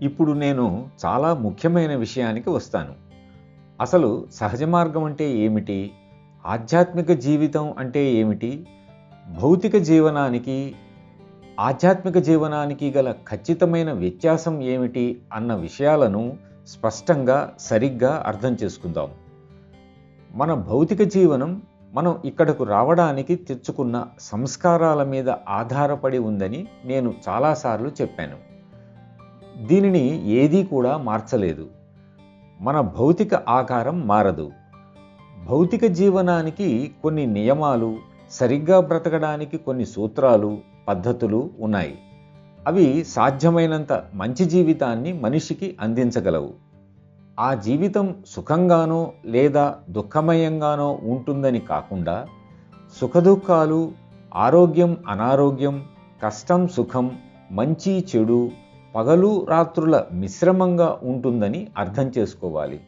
ఇప్పుడు నేను చాలా ముఖ్యమైన విషయానికి వస్తాను. అసలు సహజ మార్గం అంటే ఏమిటి? ఆధ్యాత్మిక జీవితం అంటే ఏమిటి? భౌతిక జీవనానికి, ఆధ్యాత్మిక జీవనానికి గల ఖచ్చితమైన వ్యత్యాసం ఏమిటి? అన్న విషయాలను స్పష్టంగా, సరిగ్గా అర్థం చేసుకుందాం. మన భౌతిక జీవనం మనం ఇక్కడకు రావడానికి తెచ్చుకున్న సంస్కారాల మీద ఆధారపడి ఉందని నేను చాలాసార్లు చెప్పాను. దీనిని ఏదీ కూడా మార్చలేదు. మన భౌతిక ఆకారం మారదు. భౌతిక జీవనానికి కొన్ని నియమాలు, సరిగ్గా బ్రతకడానికి కొన్ని సూత్రాలు, పద్ధతులు ఉన్నాయి. అవి సాధ్యమైనంత మంచి జీవితాన్ని మనిషికి అందించగలవు. ఆ జీవితం సుఖంగానో లేదా దుఃఖమయంగానో ఉంటుందని కాకుండా, సుఖదుఖాలు, ఆరోగ్యం అనారోగ్యం, కష్టం సుఖం, మంచి చెడు, పగలు రాత్రుల మిశ్రమంగా ఉంటుందని అర్థం చేసుకోవాలి.